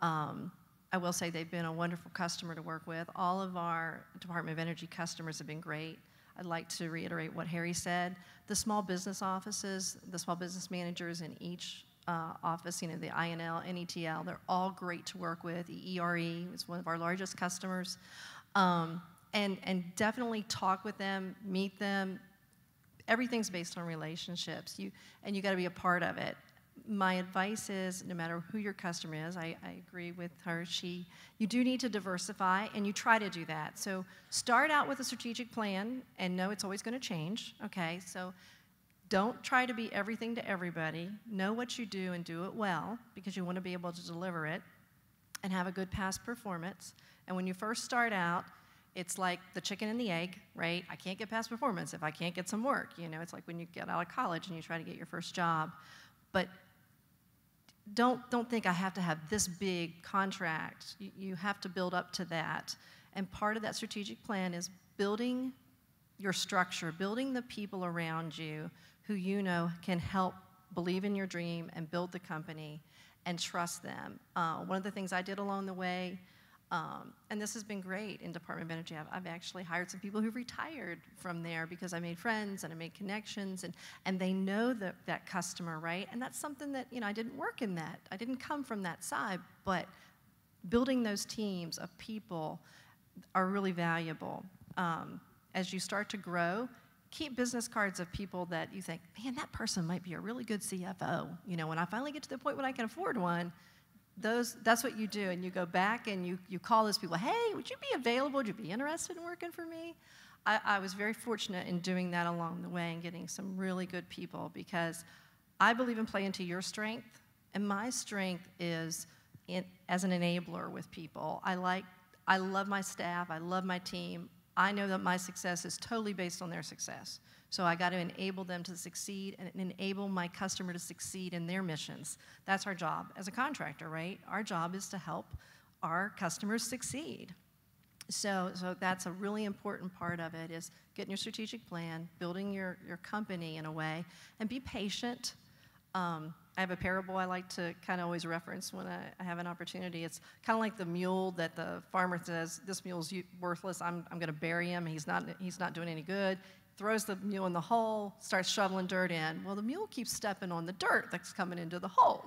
I will say they've been a wonderful customer to work with. All of our Department of Energy customers have been great. I'd like to reiterate what Harry said. The small business offices, the small business managers in each office, the INL, NETL, they're all great to work with. ERE is one of our largest customers. And definitely talk with them, meet them. Everything's based on relationships, and you got to be a part of it. My advice is, no matter who your customer is, I agree with her, you do need to diversify, and you try to do that. So start out with a strategic plan, and know it's always going to change, okay? So don't try to be everything to everybody. Know what you do and do it well, because you want to be able to deliver it and have a good past performance. And when you first start out, it's like the chicken and the egg, right? I can't get past performance if I can't get some work. It's like when you get out of college and you try to get your first job. But don't think I have to have this big contract. You have to build up to that. And part of that strategic plan is building your structure, building the people around you who can help believe in your dream and build the company and trust them. One of the things I did along the way, and this has been great in Department of Energy, I've actually hired some people who retired from there because I made friends and I made connections, and they know that customer, right? And that's something that, I didn't work in that. I didn't come from that side, but building those teams of people are really valuable. As you start to grow, keep business cards of people that you think, man, that person might be a really good CFO. When I finally get to the point when I can afford one, that's what you do. And you go back and you call those people, hey, would you be available? Would you be interested in working for me? I was very fortunate in doing that along the way and getting some really good people, because I believe in playing to your strength. And my strength is as an enabler with people. I love my staff. I love my team. I know that my success is totally based on their success. So I got to enable them to succeed and enable my customer to succeed in their missions. That's our job as a contractor, right? Our job is to help our customers succeed. So that's a really important part of it, is getting your strategic plan, building your company in a way, and be patient. I have a parable I like to kind of always reference when I have an opportunity. It's kind of like the mule that the farmer says, this mule's worthless, I'm going to bury him, he's not doing any good. Throws the mule in the hole, starts shoveling dirt in. Well, the mule keeps stepping on the dirt that's coming into the hole.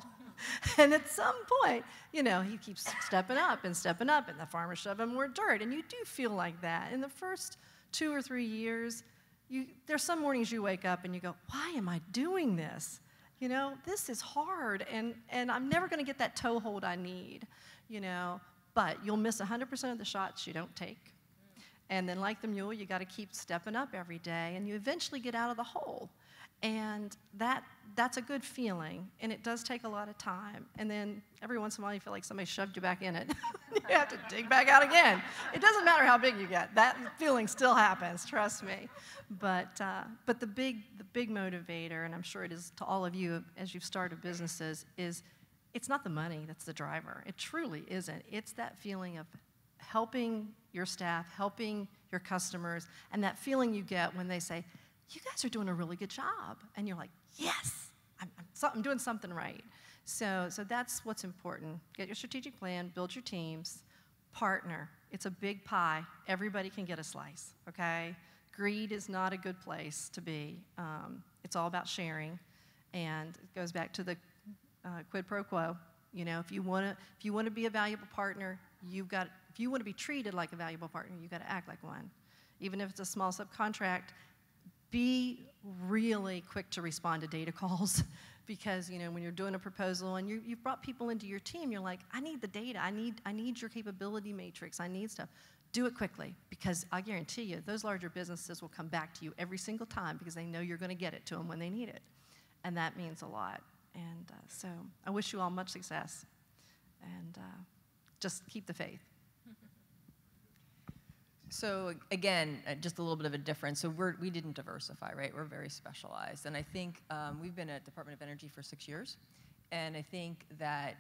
And at some point, he keeps stepping up, and the farmer's shoving more dirt. And you do feel like that. In the first 2 or 3 years, there's some mornings you wake up and you go, why am I doing this? This is hard, and I'm never going to get that toehold I need, But you'll miss 100% of the shots you don't take. And then like the mule, you got to keep stepping up every day, and you eventually get out of the hole. And that's a good feeling, and it does take a lot of time. And then every once in a while, you feel like somebody shoved you back in it. You have to dig back out again. It doesn't matter how big you get. That feeling still happens, trust me. But the big motivator, and I'm sure it is to all of you as you've started businesses, is it's not the money that's the driver. It truly isn't. It's that feeling of helping your staff, helping your customers, and that feeling you get when they say, you guys are doing a really good job. And you're like, yes, I'm doing something right. So that's what's important. Get your strategic plan, build your teams, partner. It's a big pie. Everybody can get a slice, okay? Greed is not a good place to be. It's all about sharing. And it goes back to the quid pro quo. If you want to be a valuable partner, if you want to be treated like a valuable partner, you've got to act like one. Even if it's a small subcontract, be really quick to respond to data calls, because when you're doing a proposal and you've brought people into your team, you're like, I need the data, I need your capability matrix, I need stuff. Do it quickly, because I guarantee you those larger businesses will come back to you every single time because they know you're going to get it to them when they need it, and that means a lot. So I wish you all much success, and just keep the faith. So again, just a little bit of a difference. So we didn't diversify, right? We're very specialized. And I think we've been at Department of Energy for 6 years. And I think that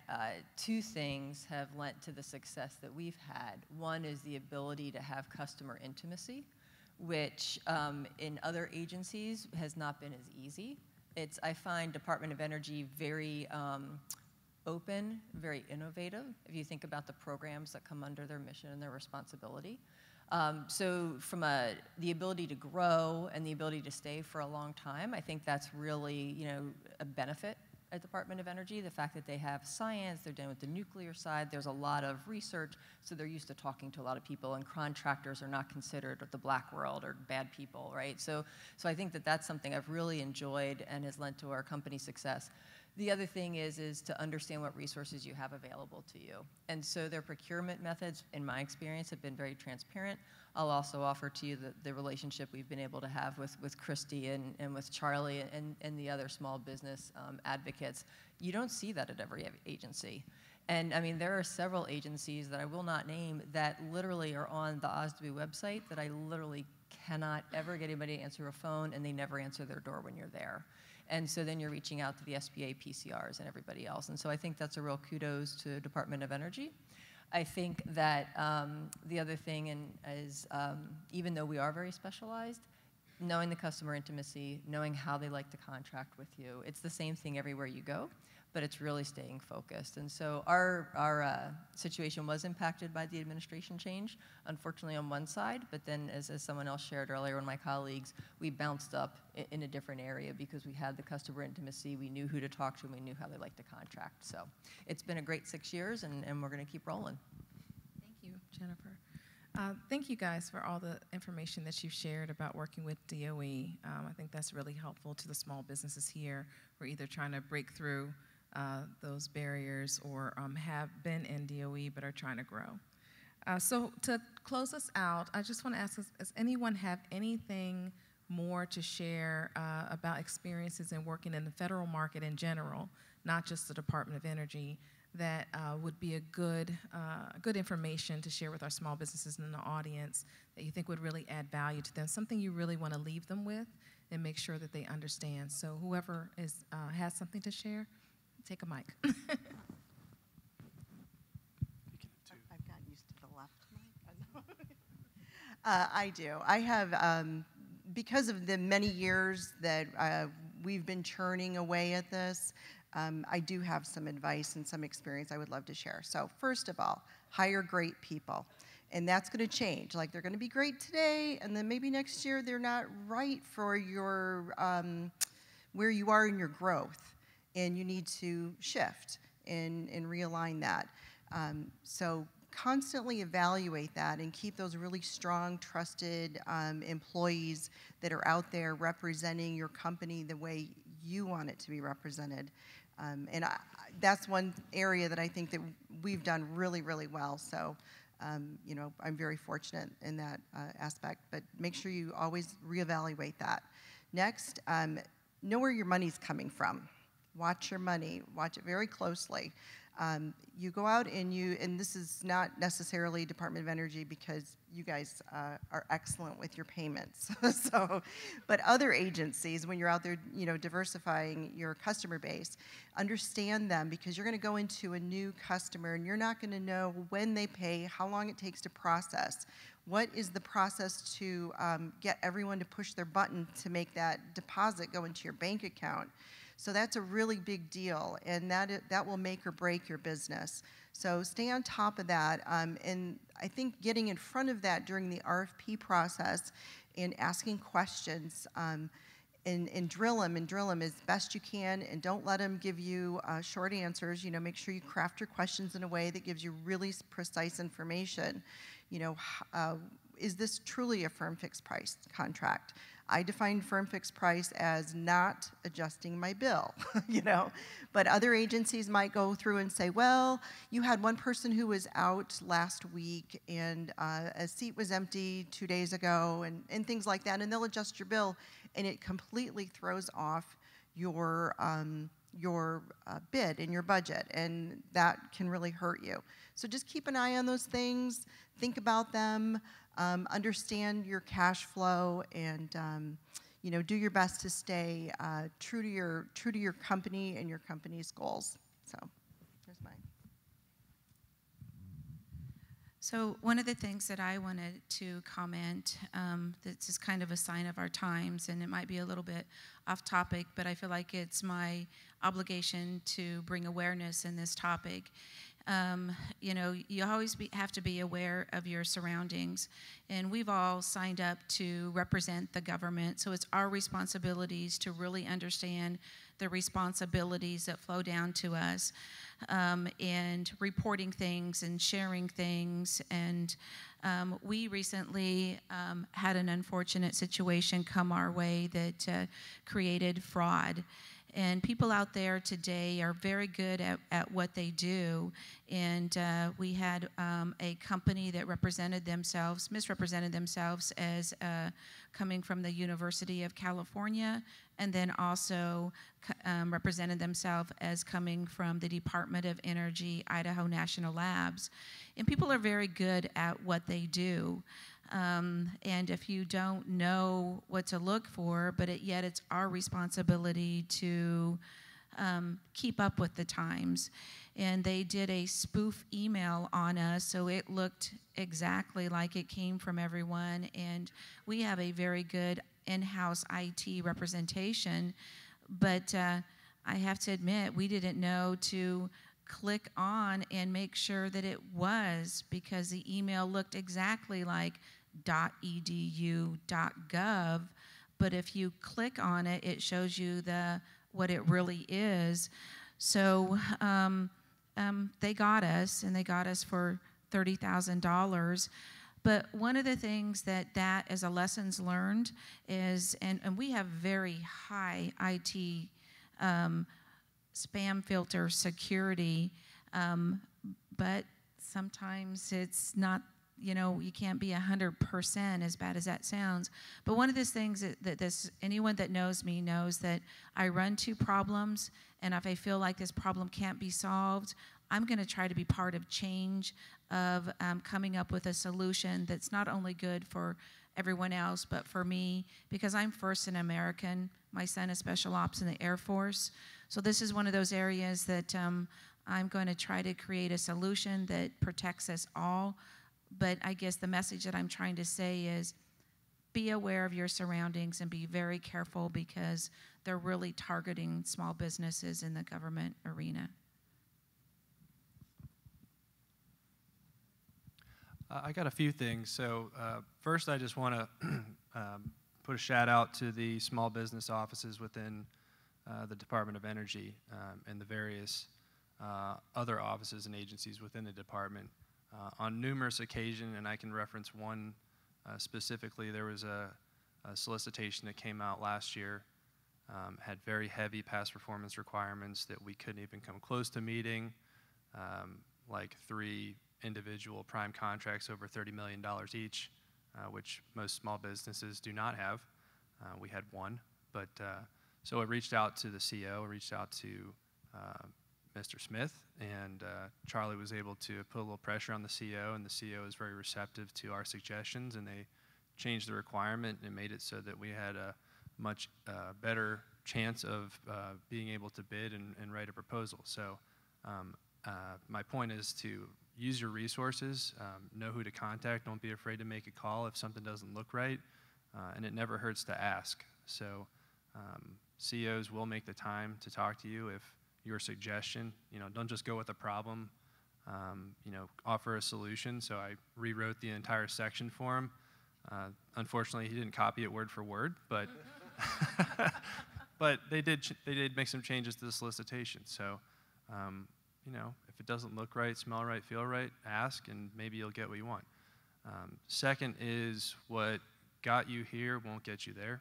two things have lent to the success that we've had. One is the ability to have customer intimacy, which in other agencies has not been as easy. I find Department of Energy very open, very innovative, if you think about the programs that come under their mission and their responsibility. So from the ability to grow and the ability to stay for a long time, I think that's really, a benefit at Department of Energy. The fact that they have science, they're dealing with the nuclear side, there's a lot of research, so they're used to talking to a lot of people, and contractors are not considered the black world or bad people, right? So I think that that's something I've really enjoyed and has lent to our company's success. The other thing is to understand what resources you have available to you. And so their procurement methods, in my experience, have been very transparent. I'll also offer to you the relationship we've been able to have with Christy and with Charlie and the other small business advocates. You don't see that at every agency. And I mean, there are several agencies that I will not name that literally are on the OSDB website that I literally cannot ever get anybody to answer a phone, and they never answer their door when you're there. And so then you're reaching out to the SBA PCRs and everybody else. And so I think that's a real kudos to Department of Energy. I think that the other thing is even though we are very specialized, knowing the customer intimacy, knowing how they like to contract with you, it's the same thing everywhere you go, but it's really staying focused. And so our situation was impacted by the administration change, unfortunately on one side, but then as someone else shared earlier, one of my colleagues, we bounced up in a different area because we had the customer intimacy, we knew who to talk to, and we knew how they like to contract. So it's been a great 6 years, and we're gonna keep rolling. Thank you, Jennifer. Thank you guys for all the information that you've shared about working with DOE. I think that's really helpful to the small businesses here who are either trying to break through those barriers or have been in DOE but are trying to grow. So to close us out, I just want to ask, does anyone have anything more to share about experiences in working in the federal market in general, not just the Department of Energy, that would be a good information to share with our small businesses in the audience that you think would really add value to them, something you really want to leave them with and make sure that they understand. So whoever has something to share, take a mic. I've gotten used to the left mic. I do. I have, because of the many years that we've been churning away at this, I do have some advice and some experience I would love to share. So first of all, hire great people. And that's going to change. Like, they're going to be great today, and then maybe next year they're not right for your where you are in your growth. And you need to shift and realign that. So constantly evaluate that and keep those really strong, trusted employees that are out there representing your company the way you want it to be represented. And that's one area that I think that we've done really, really well. So, I'm very fortunate in that aspect. But make sure you always reevaluate that. Next, know where your money's coming from. Watch your money. Watch it very closely. You go out and this is not necessarily Department of Energy because you guys are excellent with your payments. But other agencies, when you're out there, diversifying your customer base, understand them because you're going to go into a new customer and you're not going to know when they pay, how long it takes to process. What is the process to get everyone to push their button to make that deposit go into your bank account? So that's a really big deal, and that will make or break your business. So stay on top of that, and I think getting in front of that during the RFP process and asking questions and drill them as best you can, and don't let them give you short answers. Make sure you craft your questions in a way that gives you really precise information. Is this truly a firm fixed price contract? I define firm fixed price as not adjusting my bill, But other agencies might go through and say, well, you had one person who was out last week and a seat was empty 2 days ago and things like that, and they'll adjust your bill, and it completely throws off your your bid and your budget, and that can really hurt you. So just keep an eye on those things, think about them, understand your cash flow, and do your best to stay true to your company and your company's goals. So there's mine. So one of the things that I wanted to comment, this is kind of a sign of our times, and it might be a little bit off topic, but I feel like it's my obligation to bring awareness in this topic. You always have to be aware of your surroundings, and we've all signed up to represent the government, so it's our responsibilities to really understand the responsibilities that flow down to us, and reporting things and sharing things. And we recently had an unfortunate situation come our way that created fraud. And people out there today are very good at what they do. And we had a company that misrepresented themselves as coming from the University of California, and then also represented themselves as coming from the Department of Energy, Idaho National Labs. And people are very good at what they do. And if you don't know what to look for, but yet it's our responsibility to keep up with the times. And they did a spoof email on us, so it looked exactly like it came from everyone. And we have a very good in-house IT representation, but I have to admit, we didn't know to click on and make sure that it was, because the email looked exactly like .edu.gov, but if you click on it, it shows you what it really is. So they got us, and they got us for $30,000. But one of the things that as a lessons learned is, and we have very high IT spam filter security, but sometimes it's not, you can't be 100%, as bad as that sounds. But one of those things that anyone that knows me knows that I run to problems, and if I feel like this problem can't be solved, I'm going to try to be part of change, of coming up with a solution that's not only good for everyone else, but for me, because I'm first an American. My son is special ops in the Air Force. So this is one of those areas that I'm going to try to create a solution that protects us all. But I guess the message that I'm trying to say is be aware of your surroundings and be very careful, because they're really targeting small businesses in the government arena. I got a few things. So first, I just want to put a shout out to the small business offices within the Department of Energy and the various other offices and agencies within the department. On numerous occasions, and I can reference one specifically, there was a solicitation that came out last year, had very heavy past performance requirements that we couldn't even come close to meeting, like 3 individual prime contracts over $30 million each, which most small businesses do not have. We had one, but so I reached out to the CO, I reached out to Mr. Smith, and Charlie was able to put a little pressure on the CO, and the CO is very receptive to our suggestions, and they changed the requirement and made it so that we had a much better chance of being able to bid and write a proposal. So my point is to use your resources, know who to contact, don't be afraid to make a call if something doesn't look right, and it never hurts to ask. So CEOs will make the time to talk to you if your suggestion, don't just go with a problem, offer a solution. So I rewrote the entire section for him. Unfortunately, he didn't copy it word for word, but but they did make some changes to the solicitation. So, if it doesn't look right, smell right, feel right, ask, and maybe you'll get what you want. Second is, what got you here won't get you there.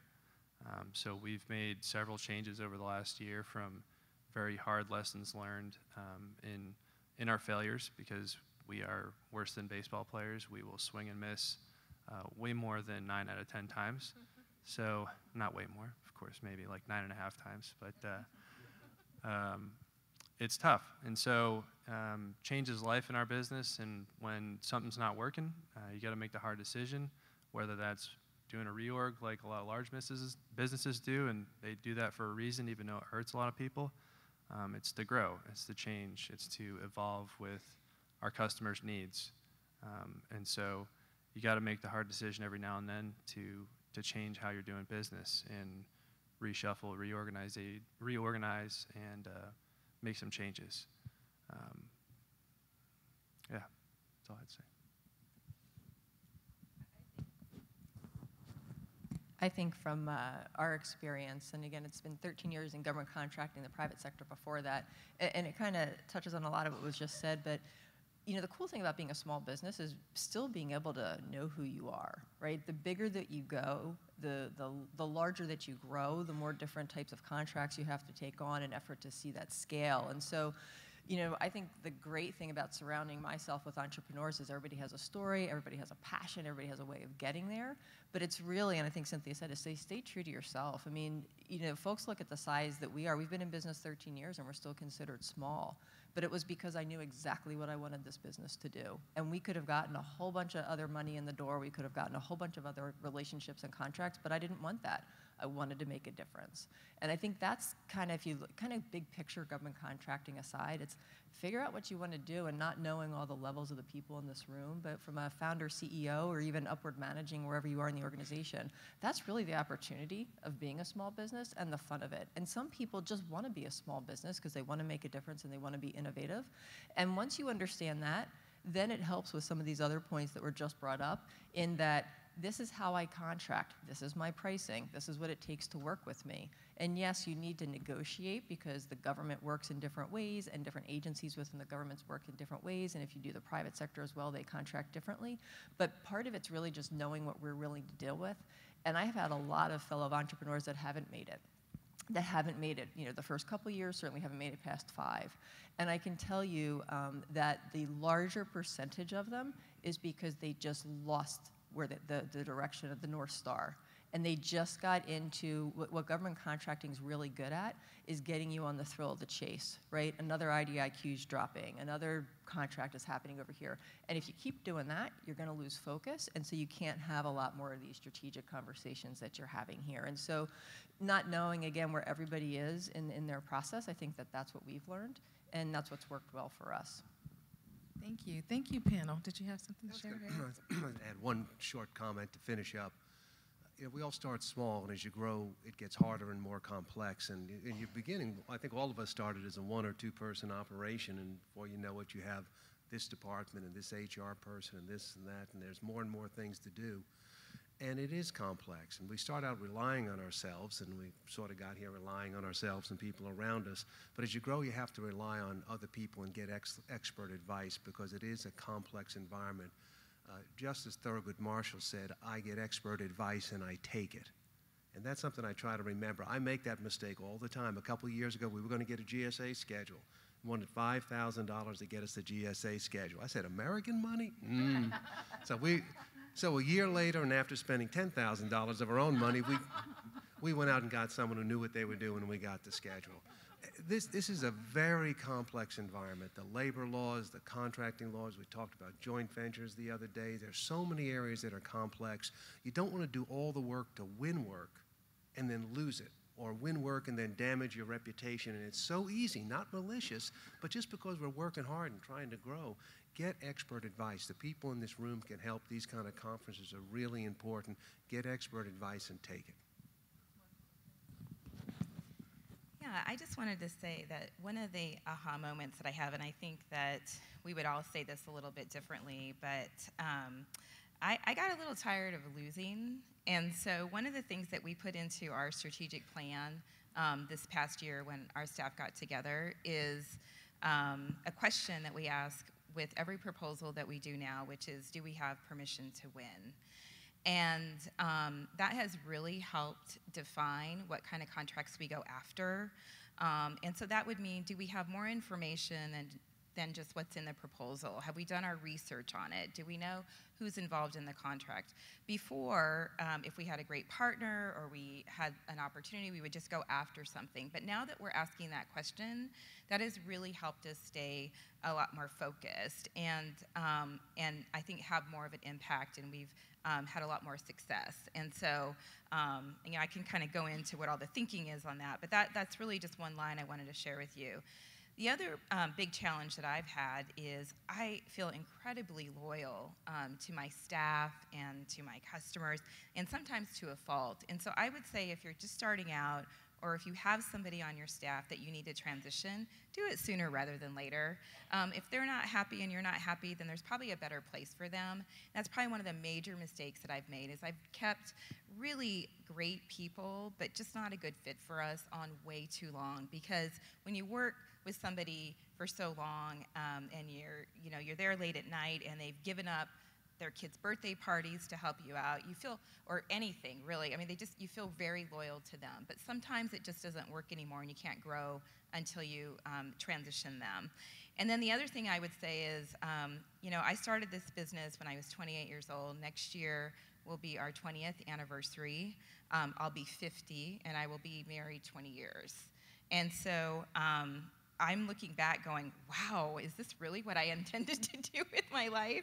So we've made several changes over the last year, from very hard lessons learned in our failures, because we are worse than baseball players. We will swing and miss way more than 9 out of 10 times. So not way more, of course, maybe like 9.5 times. But it's tough. And so change is life in our business, and when something's not working, you got to make the hard decision, whether that's doing a reorg like a lot of large businesses do, and they do that for a reason, even though it hurts a lot of people. It's to grow, it's to change, it's to evolve with our customers' needs. And so you got to make the hard decision every now and then to change how you're doing business and reshuffle, reorganize, and make some changes. Yeah, that's all I'd say. I think from our experience, and again, it's been 13 years in government contracting, the private sector before that, and it kind of touches on a lot of what was just said, but you know, the cool thing about being a small business is still being able to know who you are, right? The bigger that you go, the larger that you grow, the more different types of contracts you have to take on in effort to see that scale. And so, you know, I think the great thing about surrounding myself with entrepreneurs is everybody has a story, everybody has a passion, everybody has a way of getting there. But it's really, and I think Cynthia said, is stay true to yourself. I mean, you know, folks look at the size that we are. We've been in business 13 years and we're still considered small. But it was because I knew exactly what I wanted this business to do. And we could have gotten a whole bunch of other money in the door. We could have gotten a whole bunch of other relationships and contracts, but I didn't want that. I wanted to make a difference. And I think that's kind of, if you look, kind of big picture government contracting aside, it's figure out what you want to do, and not knowing all the levels of the people in this room, but from a founder, CEO, or even upward managing wherever you are in the organization, that's really the opportunity of being a small business and the fun of it. And some people just want to be a small business because they want to make a difference and they want to be innovative. And once you understand that, then it helps with some of these other points that were just brought up, in that this is how I contract, this is my pricing, this is what it takes to work with me. And yes, you need to negotiate because the government works in different ways and different agencies within the governments work in different ways, and if you do the private sector as well, they contract differently. But part of it's really just knowing what we're willing to deal with. And I have had a lot of fellow entrepreneurs that haven't made it. You know, the first couple of years, certainly haven't made it past 5. And I can tell you that the larger percentage of them is because they just lost where the direction of the North Star. And they just got into what government contracting is really good at, is getting you on the thrill of the chase, right? Another IDIQ is dropping, another contract is happening over here. And if you keep doing that, you're gonna lose focus, and so you can't have a lot more of these strategic conversations that you're having here. And so not knowing, again, where everybody is in their process, I think that that's what we've learned, and that's what's worked well for us. Thank you. Thank you, panel. Did you have something to share? Add one short comment to finish up. You know, we all start small, and as you grow, it gets harder and more complex. And in your beginning, I think all of us started as a 1 or 2 person operation, and before you know it, you have this department and this HR person and this and that, and there's more and more things to do. And it is complex, and we start out relying on ourselves, and we sort of got here relying on ourselves and people around us. But as you grow, you have to rely on other people and get expert advice, because it is a complex environment. Just as Thurgood Marshall said, I get expert advice and I take it. And that's something I try to remember. I make that mistake all the time. A couple of years ago, we were going to get a GSA schedule. We wanted $5,000 to get us the GSA schedule. I said, American money? So a year later, and after spending $10,000 of our own money, we went out and got someone who knew what they were doing, and we got the schedule. This is a very complex environment. The labor laws, the contracting laws, we talked about joint ventures the other day. There's so many areas that are complex. You don't want to do all the work to win work and then lose it, or win work and then damage your reputation. And it's so easy, not malicious, but just because we're working hard and trying to grow. Get expert advice. The people in this room can help. These kind of conferences are really important. Get expert advice and take it. Yeah, I just wanted to say that one of the aha moments that I have, and I think that we would all say this a little bit differently, but I got a little tired of losing. And so one of the things that we put into our strategic plan this past year when our staff got together is a question that we ask with every proposal that we do now, which is, do we have permission to win? And that has really helped define what kind of contracts we go after. And so that would mean, do we have more information than just what's in the proposal? Have we done our research on it? Do we know who's involved in the contract? Before, if we had a great partner or we had an opportunity, we would just go after something. But now that we're asking that question, that has really helped us stay a lot more focused and I think have more of an impact, and we've had a lot more success. And so, you know, I can kind of go into what all the thinking is on that, but that's really just one line I wanted to share with you. The other big challenge that I've had is I feel incredibly loyal to my staff and to my customers, and sometimes to a fault. And so I would say if you're just starting out, or if you have somebody on your staff that you need to transition, do it sooner rather than later. If they're not happy and you're not happy, then there's probably a better place for them. That's probably one of the major mistakes that I've made, is I've kept really great people, but just not a good fit for us on way too long. Because when you work with somebody for so long and you're there late at night and they've given up their kids' birthday parties to help you out, you feel, or anything really, I mean, you feel very loyal to them. But sometimes it just doesn't work anymore and you can't grow until you transition them. And then the other thing I would say is, you know, I started this business when I was 28 years old. Next year will be our 20th anniversary. I'll be 50 and I will be married 20 years. And so, I'm looking back going, wow, is this really what I intended to do with my life?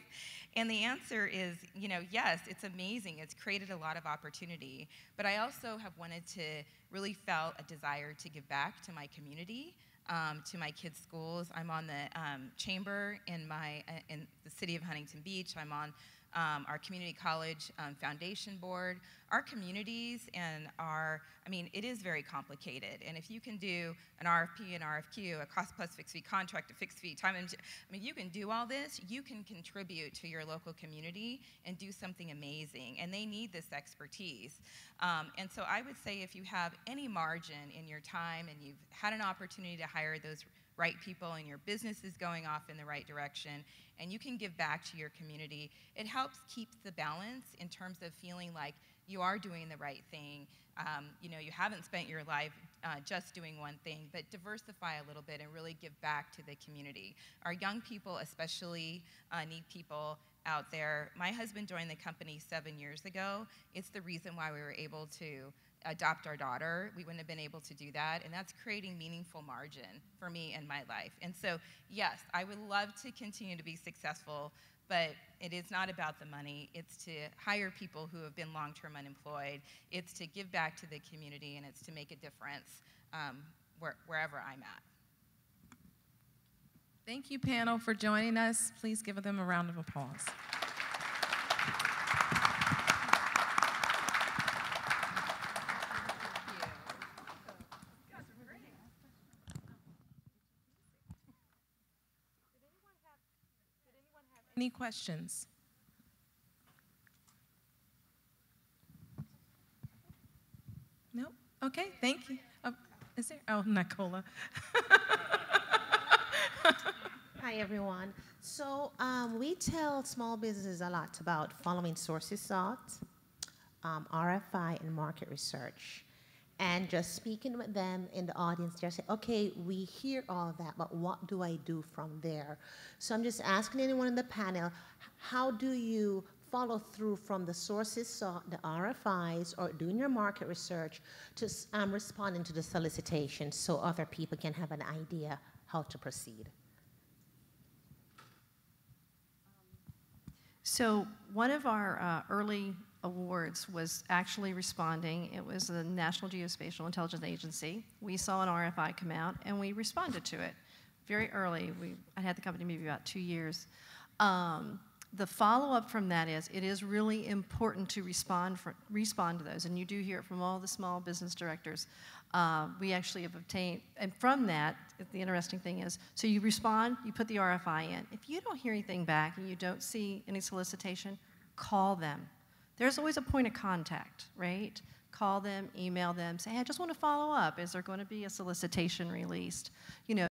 And the answer is, you know, yes, it's amazing. It's created a lot of opportunity. But I also have wanted to really felt a desire to give back to my community, to my kids' schools. I'm on the chamber in the city of Huntington Beach. I'm on our community college foundation board. Our communities and I mean, it is very complicated. And if you can do an RFP, an RFQ, a cost plus fixed fee contract, a fixed fee time, I mean, you can do all this, you can contribute to your local community and do something amazing. And they need this expertise. And so I would say if you have any margin in your time and you've had an opportunity to hire those right people and your business is going off in the right direction and you can give back to your community, it helps keep the balance in terms of feeling like you are doing the right thing. You know, you haven't spent your life just doing one thing, but diversify a little bit and really give back to the community. Our young people especially need people out there. My husband joined the company 7 years ago. It's the reason why we were able to adopt our daughter. We wouldn't have been able to do that, and that's creating meaningful margin for me and my life. And so, yes, I would love to continue to be successful, but it is not about the money. It's to hire people who have been long-term unemployed. It's to give back to the community, and it's to make a difference wherever I'm at. Thank you, panel, for joining us. Please give them a round of applause. Any questions? No? Okay, thank you. Is there? Oh, Nicola. Hi, everyone. So we tell small businesses a lot about following sources sought, RFI, and market research. And just speaking with them in the audience, just say, okay, we hear all of that, but what do I do from there? So I'm just asking anyone in the panel, how do you follow through from the sources sought, the RFIs, or doing your market research to responding to the solicitation so other people can have an idea how to proceed? So one of our early awards was actually responding. It was the National Geospatial Intelligence Agency. We saw an RFI come out, and we responded to it very early. I had the company maybe about 2 years. The follow-up from that is it is really important to respond to those, and you do hear it from all the small business directors. We actually have obtained, and from that, the interesting thing is, so you respond, you put the RFI in. If you don't hear anything back and you don't see any solicitation, call them. There's always a point of contact, right? Call them, email them, say, hey, I just want to follow up. Is there going to be a solicitation released? You know,